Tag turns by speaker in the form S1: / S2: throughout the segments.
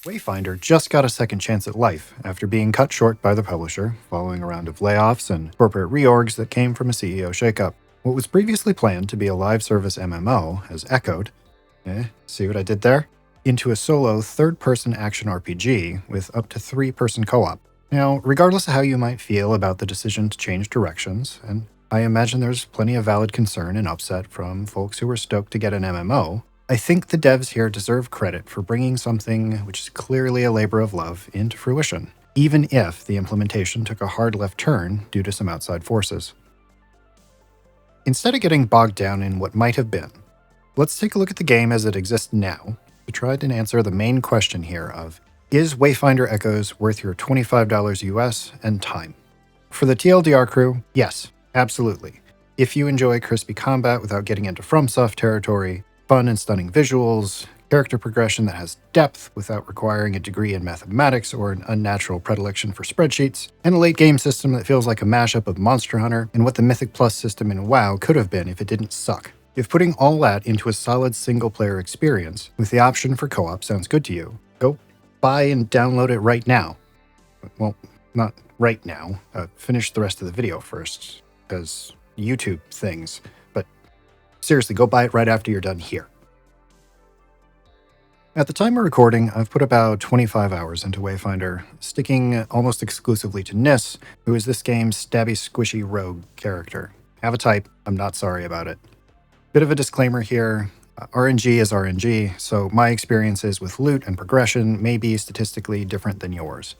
S1: Wayfinder just got a second chance at life after being cut short by the publisher following a round of layoffs and corporate reorgs that came from a CEO shakeup. What was previously planned to be a live service MMO has echoed, see what I did there? Into a solo third-person action RPG with up to 3-person co-op. Now, regardless of how you might feel about the decision to change directions, and I imagine there's plenty of valid concern and upset from folks who were stoked to get an MMO, I think the devs here deserve credit for bringing something which is clearly a labor of love into fruition, even if the implementation took a hard left turn due to some outside forces. Instead of getting bogged down in what might have been, let's take a look at the game as it exists now to try to answer the main question here of, is Wayfinder Echoes worth your $25 US and time? For the TLDR crew, yes, absolutely. If you enjoy crispy combat without getting into FromSoft territory, fun and stunning visuals, character progression that has depth without requiring a degree in mathematics or an unnatural predilection for spreadsheets, and a late game system that feels like a mashup of Monster Hunter and what the Mythic Plus system in WoW could have been if it didn't suck. If putting all that into a solid single-player experience with the option for co-op sounds good to you, go buy and download it right now. Well, not right now. Finish the rest of the video first, because YouTube things. But seriously, go buy it right after you're done here. At the time of recording, I've put about 25 hours into Wayfinder, sticking almost exclusively to Nis, who is this game's stabby, squishy rogue character. Have a type, I'm not sorry about it. Bit of a disclaimer here, RNG is RNG, so my experiences with loot and progression may be statistically different than yours.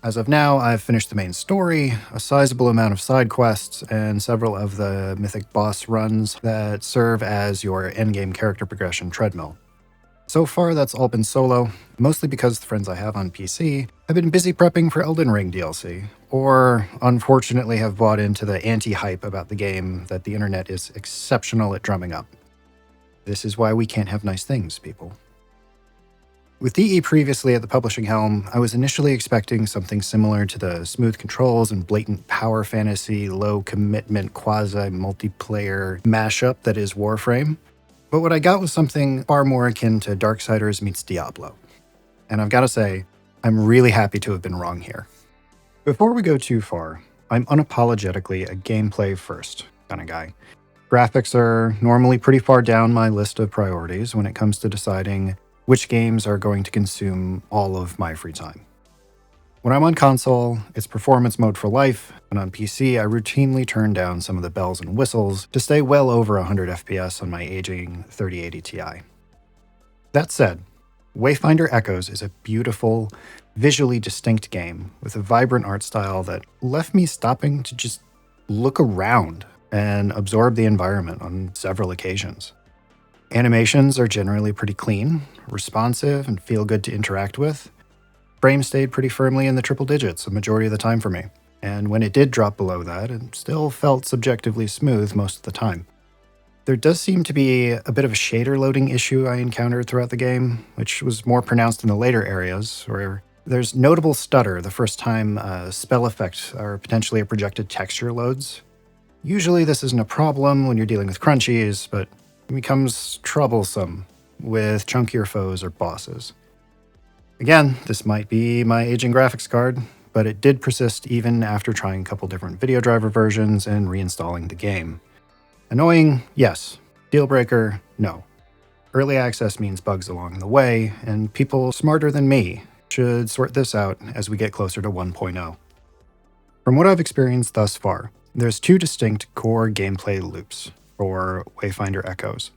S1: As of now, I've finished the main story, a sizable amount of side quests, and several of the mythic boss runs that serve as your endgame character progression treadmill. So far, that's all been solo, mostly because the friends I have on PC have been busy prepping for Elden Ring DLC, or unfortunately have bought into the anti-hype about the game that the internet is exceptional at drumming up. This is why we can't have nice things, people. With DE previously at the publishing helm, I was initially expecting something similar to the smooth controls and blatant power fantasy, low-commitment quasi-multiplayer mashup that is Warframe. But what I got was something far more akin to Darksiders meets Diablo. And I've got to say, I'm really happy to have been wrong here. Before we go too far, I'm unapologetically a gameplay first kind of guy. Graphics are normally pretty far down my list of priorities when it comes to deciding which games are going to consume all of my free time. When I'm on console, it's performance mode for life, and on PC, I routinely turn down some of the bells and whistles to stay well over 100 FPS on my aging 3080 Ti. That said, Wayfinder Echoes is a beautiful, visually distinct game with a vibrant art style that left me stopping to just look around and absorb the environment on several occasions. Animations are generally pretty clean, responsive, and feel good to interact with. Frame stayed pretty firmly in the triple digits a majority of the time for me, and when it did drop below that, it still felt subjectively smooth most of the time. There does seem to be a bit of a shader loading issue I encountered throughout the game, which was more pronounced in the later areas, where there's notable stutter the first time a spell effect or potentially a projected texture loads. Usually this isn't a problem when you're dealing with crunchies, but it becomes troublesome with chunkier foes or bosses. Again, this might be my aging graphics card, but it did persist even after trying a couple different video driver versions and reinstalling the game. Annoying, yes. Deal breaker, no. Early access means bugs along the way, and people smarter than me should sort this out as we get closer to 1.0. From what I've experienced thus far, there's 2 distinct core gameplay loops for Wayfinder Echoes.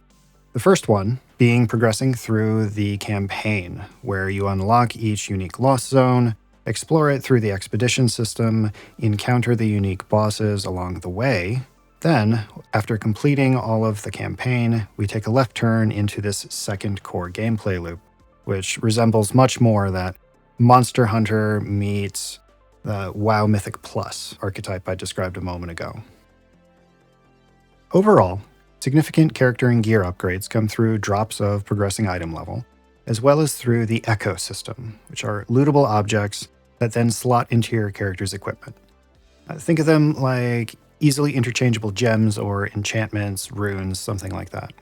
S1: The first one being progressing through the campaign, where you unlock each unique lost zone, explore it through the expedition system, encounter the unique bosses along the way. Then, after completing all of the campaign, we take a left turn into this second core gameplay loop, which resembles much more that Monster Hunter meets the WoW Mythic Plus archetype I described a moment ago. Overall, significant character and gear upgrades come through drops of progressing item level, as well as through the Echo system, which are lootable objects that then slot into your character's equipment. Think of them like easily interchangeable gems or enchantments, runes, something like that.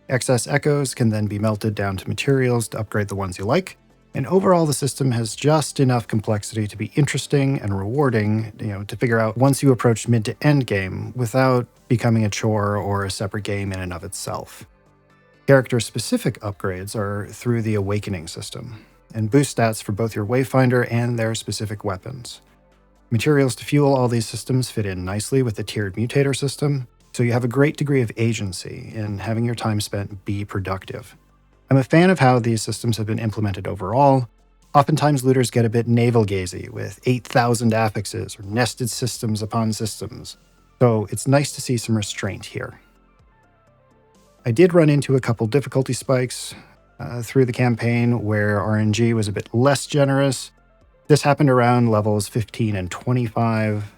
S1: Excess echoes can then be melted down to materials to upgrade the ones you like, and overall the system has just enough complexity to be interesting and rewarding, to figure out once you approach mid to end game without becoming a chore or a separate game in and of itself. Character-specific upgrades are through the Awakening system, and boost stats for both your Wayfinder and their specific weapons. Materials to fuel all these systems fit in nicely with the tiered mutator system, so you have a great degree of agency in having your time spent be productive. I'm a fan of how these systems have been implemented overall. Oftentimes looters get a bit navel-gazy with 8,000 affixes or nested systems upon systems, so it's nice to see some restraint here. I did run into a couple difficulty spikes through the campaign where RNG was a bit less generous. This happened around levels 15 and 25.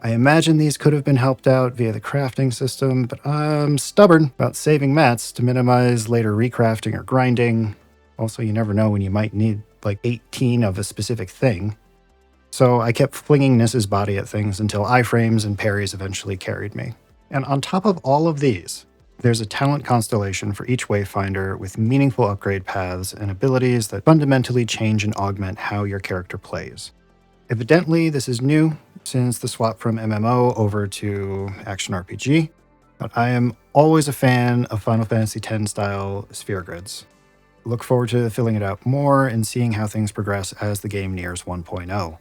S1: I imagine these could have been helped out via the crafting system, but I'm stubborn about saving mats to minimize later recrafting or grinding. Also, you never know when you might need like 18 of a specific thing. So I kept flinging Niss's body at things until iframes and parries eventually carried me. And on top of all of these, there's a talent constellation for each Wayfinder with meaningful upgrade paths and abilities that fundamentally change and augment how your character plays. Evidently, this is new since the swap from MMO over to Action RPG, but I am always a fan of Final Fantasy X style sphere grids. Look forward to filling it out more and seeing how things progress as the game nears 1.0.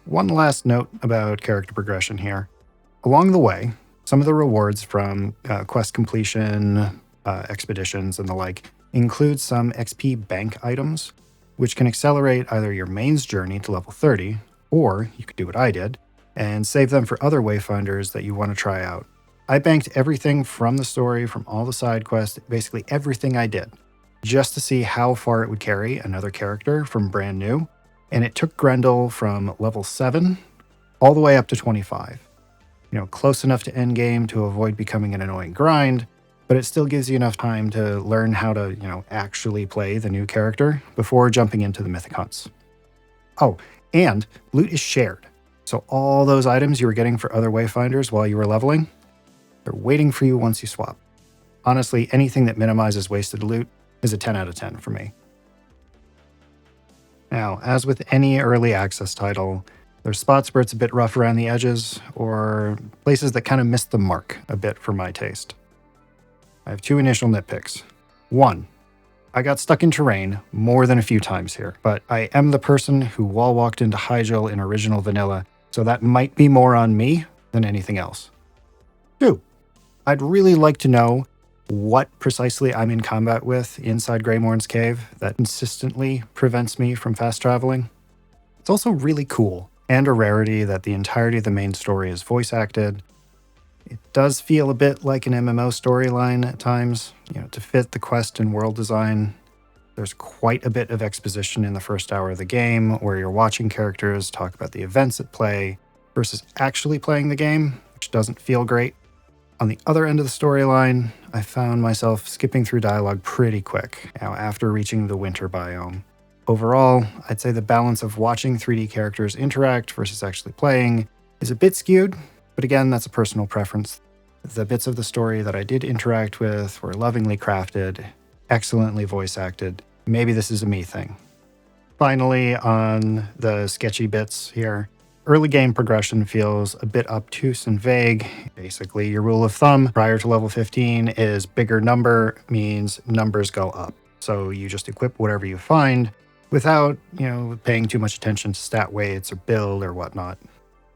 S1: One last note about character progression here. Along the way, some of the rewards from quest completion, expeditions, and the like include some XP bank items, which can accelerate either your main's journey to level 30, or you could do what I did, and save them for other Wayfinders that you want to try out. I banked everything from the story, from all the side quests, basically everything I did, just to see how far it would carry another character from brand new, and it took Grendel from level 7 all the way up to 25. Close enough to endgame to avoid becoming an annoying grind, but it still gives you enough time to learn how to, actually play the new character before jumping into the mythic hunts. Oh, and loot is shared. So all those items you were getting for other Wayfinders while you were leveling, they're waiting for you once you swap. Honestly, anything that minimizes wasted loot is a 10 out of 10 for me. Now, as with any early access title, there's spots where it's a bit rough around the edges, or places that kind of missed the mark a bit for my taste. I have two initial nitpicks. One, I got stuck in terrain more than a few times here, but I am the person who wall walked into Hyjal in original vanilla, so that might be more on me than anything else. Two, I'd really like to know what precisely I'm in combat with inside Greymorn's cave that consistently prevents me from fast traveling. It's also really cool and a rarity that the entirety of the main story is voice acted. It does feel a bit like an MMO storyline at times, to fit the quest and world design. There's quite a bit of exposition in the first hour of the game where you're watching characters talk about the events at play versus actually playing the game, which doesn't feel great. On the other end of the storyline, I found myself skipping through dialogue pretty quick after reaching the winter biome. Overall, I'd say the balance of watching 3D characters interact versus actually playing is a bit skewed, but again, that's a personal preference. The bits of the story that I did interact with were lovingly crafted, excellently voice acted. Maybe this is a me thing. Finally, on the sketchy bits here, early game progression feels a bit obtuse and vague. Basically, your rule of thumb prior to level 15 is bigger number means numbers go up. So you just equip whatever you find without, paying too much attention to stat weights or build or whatnot.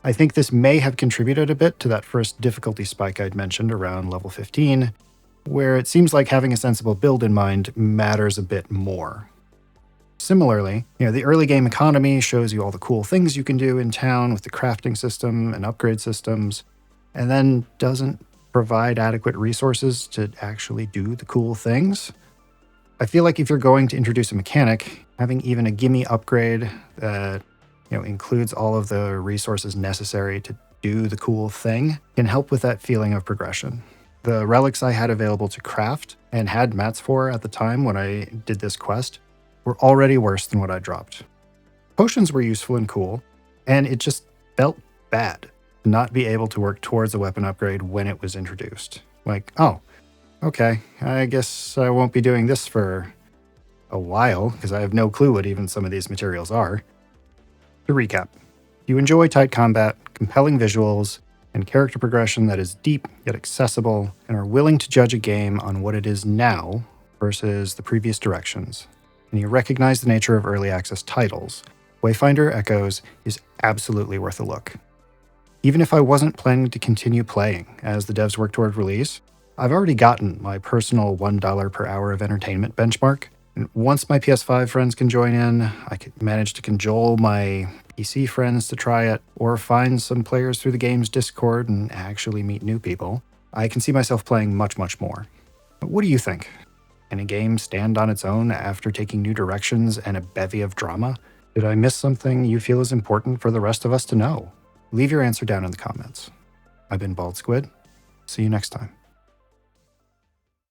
S1: I think this may have contributed a bit to that first difficulty spike I'd mentioned around level 15, where it seems like having a sensible build in mind matters a bit more. Similarly, the early game economy shows you all the cool things you can do in town with the crafting system and upgrade systems, and then doesn't provide adequate resources to actually do the cool things. I feel like if you're going to introduce a mechanic, having even a gimme upgrade that includes all of the resources necessary to do the cool thing can help with that feeling of progression. The relics I had available to craft and had mats for at the time when I did this quest were already worse than what I dropped. Potions were useful and cool, and it just felt bad to not be able to work towards a weapon upgrade when it was introduced. Okay, I guess I won't be doing this for a while, because I have no clue what even some of these materials are. To recap, you enjoy tight combat, compelling visuals, and character progression that is deep yet accessible, and are willing to judge a game on what it is now versus the previous directions, and you recognize the nature of early access titles, Wayfinder Echoes is absolutely worth a look. Even if I wasn't planning to continue playing as the devs work toward release, I've already gotten my personal $1 per hour of entertainment benchmark. And once my PS5 friends can join in, I could manage to cajole my PC friends to try it, or find some players through the game's Discord and actually meet new people. I can see myself playing much, much more. But what do you think? Can a game stand on its own after taking new directions and a bevy of drama? Did I miss something you feel is important for the rest of us to know? Leave your answer down in the comments. I've been BaldSquid. See you next time.